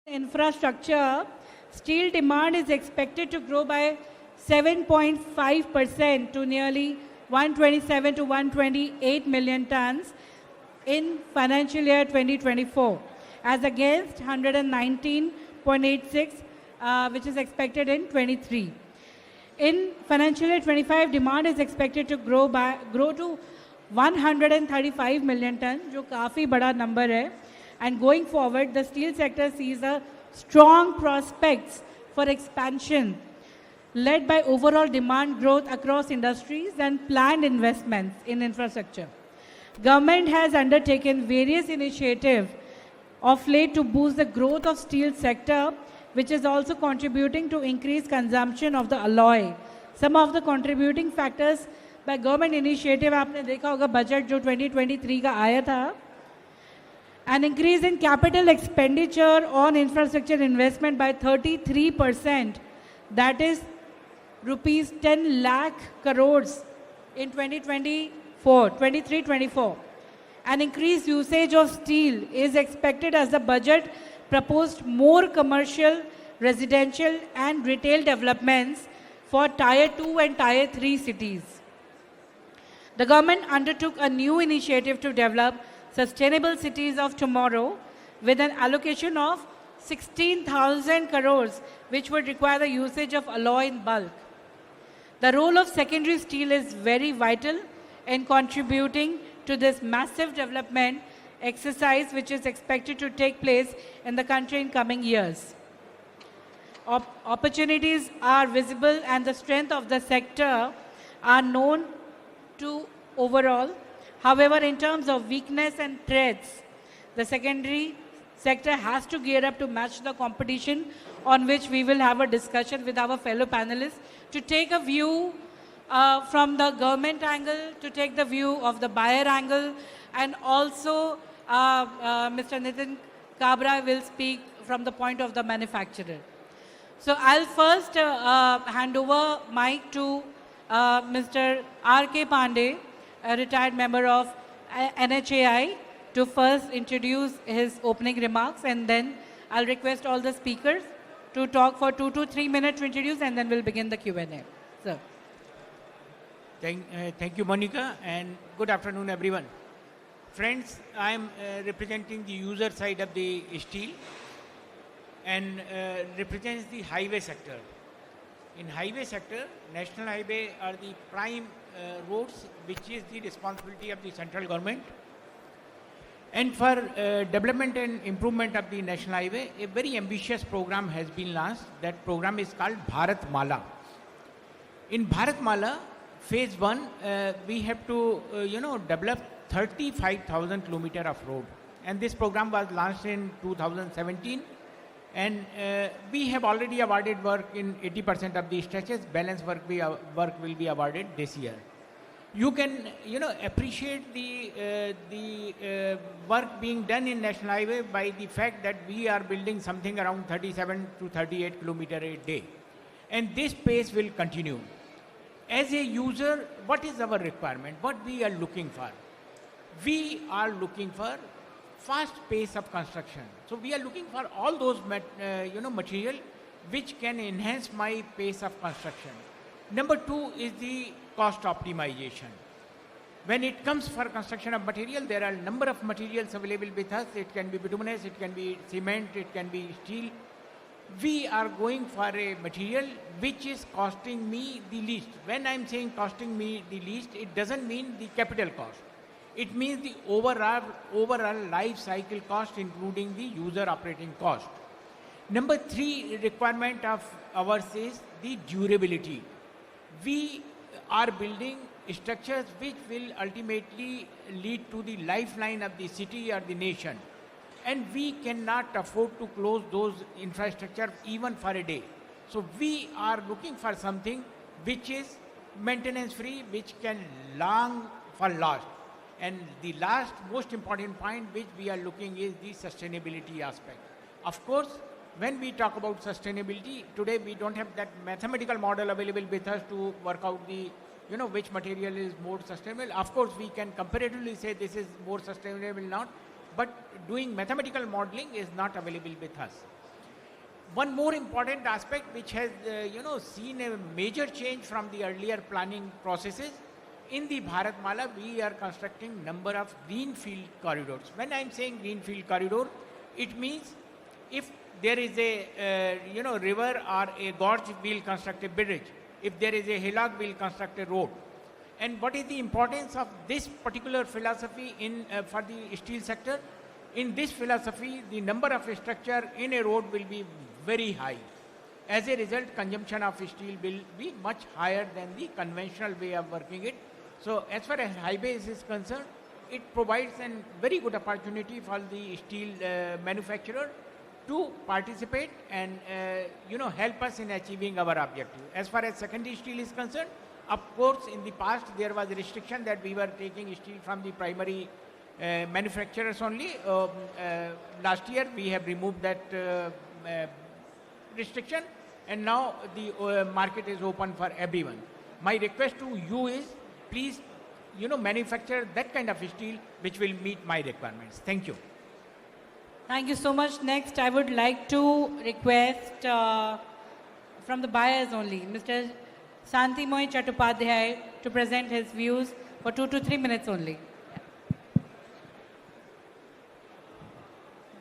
Infrastructure, steel demand is expected to grow by 7.5% to nearly 127 to 128 million tons in financial year 2024, as against 119.86, which is expected in 23. In financial year 25, demand is expected to grow to 135 million ton, जो काफी बड़ा number है. And going forward, the steel sector sees a strong prospects for expansion, led by overall demand growth across industries and planned investments in infrastructure. Government has undertaken various initiatives of late to boost the growth of steel sector, which is also contributing to increased consumption of the alloy. Some of the contributing factors by government initiative, आपने देखा होगा budget जो 2023 का आया था, an increase in capital expenditure on infrastructure investment by 33%, that is rupees 10 lakh crores in 23-24. An increased usage of steel is expected as the budget proposed more commercial, residential and retail developments for Tier 2 and Tier 3 cities. The government undertook a new initiative to develop sustainable cities of tomorrow with an allocation of 16,000 crores, which would require the usage of alloy in bulk. The role of secondary steel is very vital in contributing to this massive development exercise, which is expected to take place in the country in coming years. Opportunities are visible and the strength of the sector are known to overall. However, in terms of weakness and threats, the secondary sector has to gear up to match the competition, on which we will have a discussion with our fellow panelists to take a view from the government angle, to take the view of the buyer angle, and also Mr. Nitin Kabra will speak from the point of the manufacturer. So I'll first hand over mic to Mr. R.K. Pandey, a retired member of NHAI, to first introduce his opening remarks, and then I'll request all the speakers to talk for 2 to 3 minutes to introduce, and then we'll begin the Q&A. Sir. Thank you, Monica, and good afternoon, everyone. Friends, I am representing the user side of the steel and represents the highway sector. In highway sector, national highway are the prime roads, which is the responsibility of the central government. And for development and improvement of the national highway, a very ambitious program has been launched. That program is called Bharat Mala. In Bharat Mala, phase 1, we have to, develop 35,000 kilometers of road. And this program was launched in 2017. And we have already awarded work in 80% of the stretches. Balance work will be awarded this year. You can, appreciate the work being done in National Highway by the fact that we are building something around 37 to 38 kilometers a day. And this pace will continue. As a user, what is our requirement? What we are looking for? We are looking for fast pace of construction. So we are looking for all those material which can enhance my pace of construction. Number 2 is the cost optimization. When it comes for construction of material, there are a number of materials available with us. It can be bituminous, it can be cement, it can be steel. We are going for a material which is costing me the least. When I am saying costing me the least, it doesn't mean the capital cost. It means the overall life cycle cost, including the user operating cost. Number 3 requirement of ours is the durability. We are building structures which will ultimately lead to the lifeline of the city or the nation. And we cannot afford to close those infrastructure even for a day. So we are looking for something which is maintenance free, which can last. And the last most important point which we are looking is the sustainability aspect. Of course, when we talk about sustainability, today we don't have that mathematical model available with us to work out the, which material is more sustainable. Of course, we can comparatively say this is more sustainable not, but doing mathematical modeling is not available with us. One more important aspect which has, seen a major change from the earlier planning processes, in the Bharatmala, we are constructing number of greenfield corridors. When I am saying greenfield corridor, it means if there is a, river or a gorge, we will construct a bridge. If there is a hillock, we will construct a road. And what is the importance of this particular philosophy for the steel sector? In this philosophy, the number of structure in a road will be very high. As a result, consumption of steel will be much higher than the conventional way of working it. So as far as highways is concerned, it provides a very good opportunity for the steel manufacturer to participate and help us in achieving our objective. As far as secondary steel is concerned, of course, in the past there was a restriction that we were taking steel from the primary manufacturers only. Last year we have removed that restriction, and now the market is open for everyone. My request to you is, please, manufacture that kind of steel which will meet my requirements. Thank you. Thank you so much. Next, I would like to request from the buyers only, Mr. Santimoy Chattopadhyay, to present his views for 2 to 3 minutes only.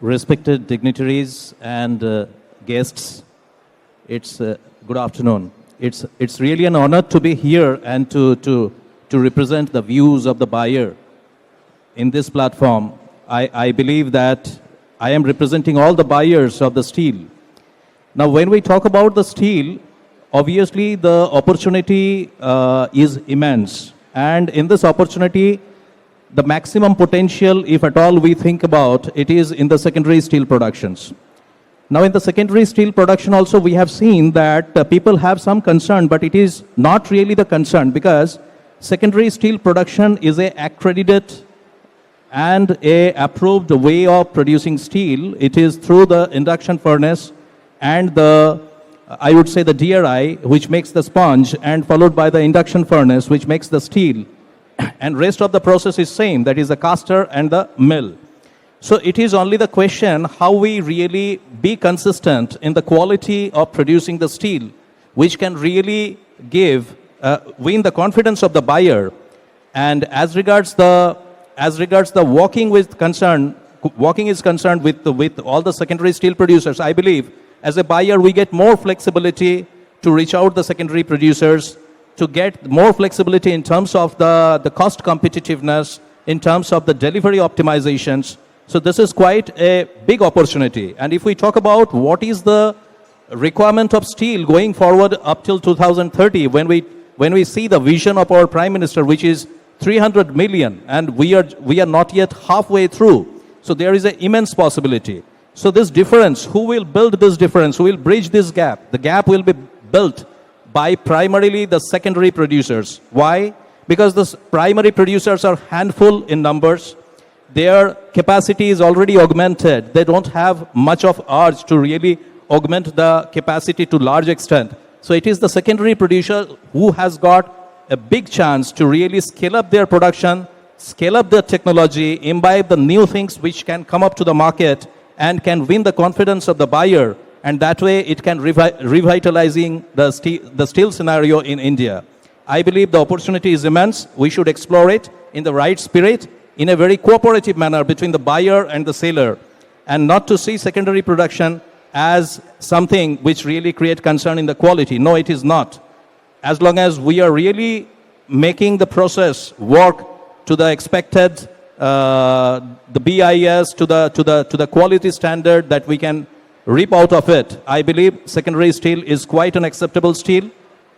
Respected dignitaries and guests, it's good afternoon. It's really an honor to be here and to represent the views of the buyer in this platform. I believe that I am representing all the buyers of the steel. Now, when we talk about the steel, obviously the opportunity is immense. And in this opportunity, the maximum potential, if at all we think about, it is in the secondary steel productions. Now, in the secondary steel production also, we have seen that people have some concern, but it is not really the concern, because secondary steel production is a accredited and a approved way of producing steel. It is through the induction furnace and the, I would say, the DRI, which makes the sponge, and followed by the induction furnace, which makes the steel. And rest of the process is same, that is the caster and the mill. So it is only the question how we really be consistent in the quality of producing the steel, which can really win the confidence of the buyer. And as regards the working is concerned with all the secondary steel producers, I believe as a buyer we get more flexibility to reach out the secondary producers, to get more flexibility in terms of the cost competitiveness, in terms of the delivery optimizations. So this is quite a big opportunity. And if we talk about what is the requirement of steel going forward up till 2030, when we see the vision of our Prime Minister, which is 300 million, and we are not yet halfway through. So there is an immense possibility. So this difference, who will build this difference? Who will bridge this gap? The gap will be built by primarily the secondary producers. Why? Because the primary producers are handful in numbers. Their capacity is already augmented. They don't have much of urge to really augment the capacity to large extent. So it is the secondary producer who has got a big chance to really scale up their production, scale up their technology, imbibe the new things which can come up to the market and can win the confidence of the buyer. And that way it can revitalizing the steel scenario in India. I believe the opportunity is immense. We should explore it in the right spirit, in a very cooperative manner between the buyer and the seller, and not to see secondary production as something which really create concern in the quality. No, it is not. As long as we are really making the process work to the expected, the BIS, to the quality standard that we can reap out of it, I believe secondary steel is quite an acceptable steel.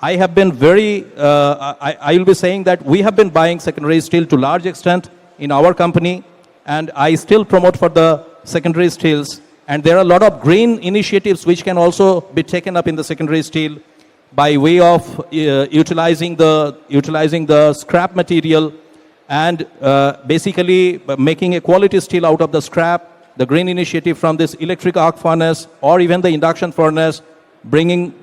I have been I will be saying that we have been buying secondary steel to large extent in our company, and I still promote for the secondary steels. And there are a lot of green initiatives which can also be taken up in the secondary steel by way of utilizing the scrap material and basically making a quality steel out of the scrap. The green initiative from this electric arc furnace or even the induction furnace, bringing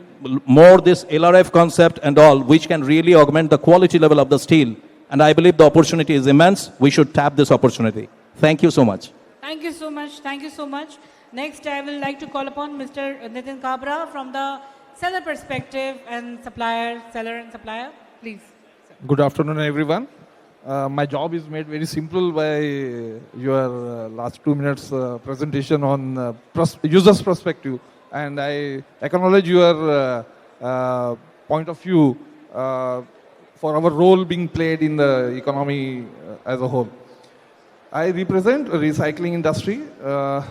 more this LRF concept and all, which can really augment the quality level of the steel. And I believe the opportunity is immense. We should tap this opportunity. Thank you so much. Thank you so much. Thank you so much. Next, I will like to call upon Mr. Nitin Kabra from the seller perspective and seller and supplier. Please. Good afternoon, everyone. My job is made very simple by your last 2 minutes presentation on users' perspective, and I acknowledge your point of view for our role being played in the economy as a whole. I represent a recycling industry.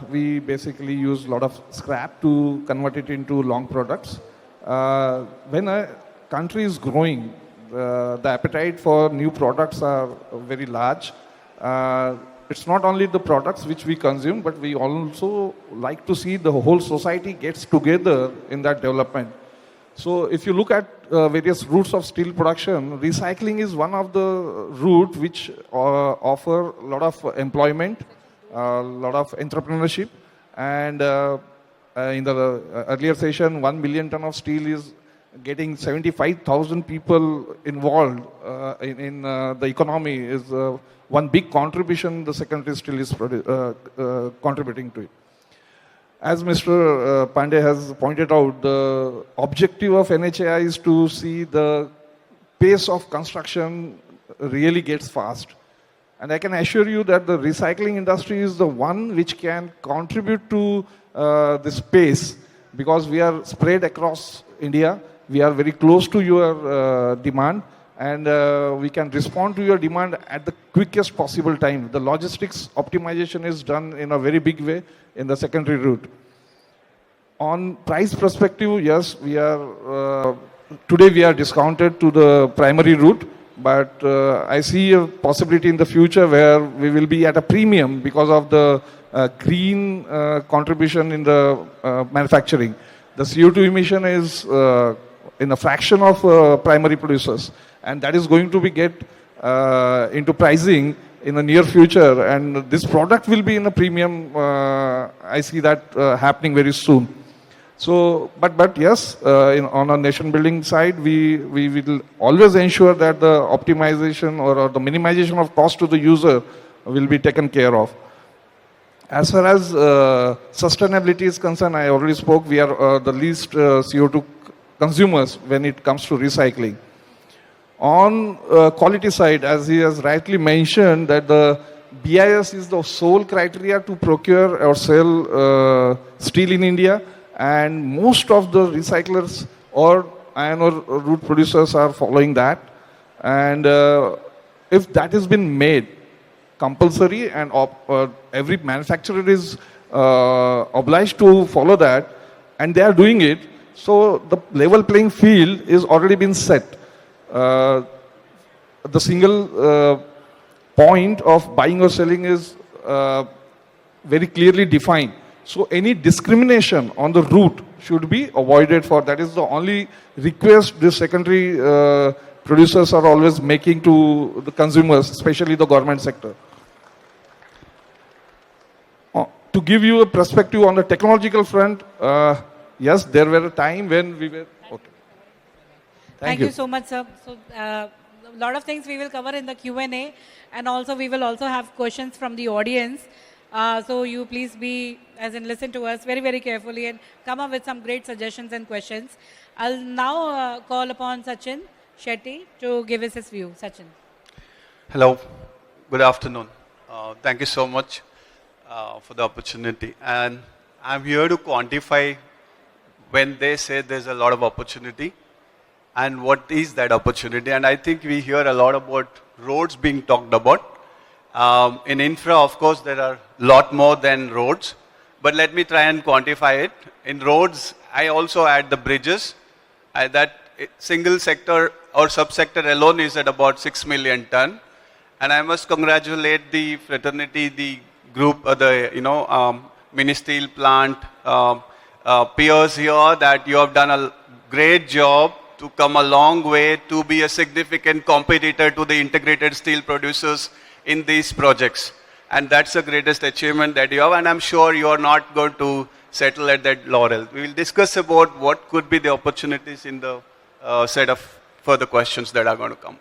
We basically use a lot of scrap to convert it into long products. When a country is growing, the appetite for new products are very large. It's not only the products which we consume, but we also like to see the whole society gets together in that development. So if you look at various routes of steel production, recycling is one of the route which offer a lot of employment, a lot of entrepreneurship, and in the earlier session, 1 million ton of steel is getting 75,000 people involved in the economy is one big contribution the secondary steel is contributing to it. As Mr. Pandey has pointed out, the objective of NHAI is to see the pace of construction really gets fast. And I can assure you that the recycling industry is the one which can contribute to this pace, because we are spread across India. We are very close to your demand, and we can respond to your demand at the quickest possible time. The logistics optimization is done in a very big way in the secondary route. On price perspective, yes, we are today we are discounted to the primary route, but I see a possibility in the future where we will be at a premium because of the green contribution in the manufacturing. The CO2 emission is in a fraction of primary producers, and that is going to be get into pricing in the near future, and this product will be in a premium. I see that happening very soon. So, but yes, on a nation building side, we will always ensure that the optimization or the minimization of cost to the user will be taken care of. As far as sustainability is concerned, I already spoke, we are the least CO2 consumers when it comes to recycling. On quality side, as he has rightly mentioned, that the BIS is the sole criteria to procure or sell steel in India, and most of the recyclers or iron ore route producers are following that. And if that has been made compulsory and every manufacturer is obliged to follow that, and they are doing it, so the level playing field is already been set. The single point of buying or selling is very clearly defined. So any discrimination on the route should be avoided for. That is the only request the secondary producers are always making to the consumers, especially the government sector. To give you a perspective on the technological front, yes, there were a time when we were... Okay. Thank you so much, sir. So, a lot of things we will cover in the Q&A, and also we will also have questions from the audience. So you please listen to us very, very carefully and come up with some great suggestions and questions. I'll now call upon Sachin Shetty to give us his view. Sachin. Hello, good afternoon. Thank you so much for the opportunity. And I'm here to quantify when they say there's a lot of opportunity and what is that opportunity. And I think we hear a lot about roads being talked about. In infra, of course, there are a lot more than roads, but let me try and quantify it. In roads, I also add the bridges. That single sector or subsector alone is at about 6 million ton. And I must congratulate the fraternity, the group, mini steel plant peers here, that you have done a great job to come a long way to be a significant competitor to the integrated steel producers in these projects. And that's the greatest achievement that you have, and I'm sure you are not going to settle at that laurel. We will discuss about what could be the opportunities in the set of further questions that are going to come.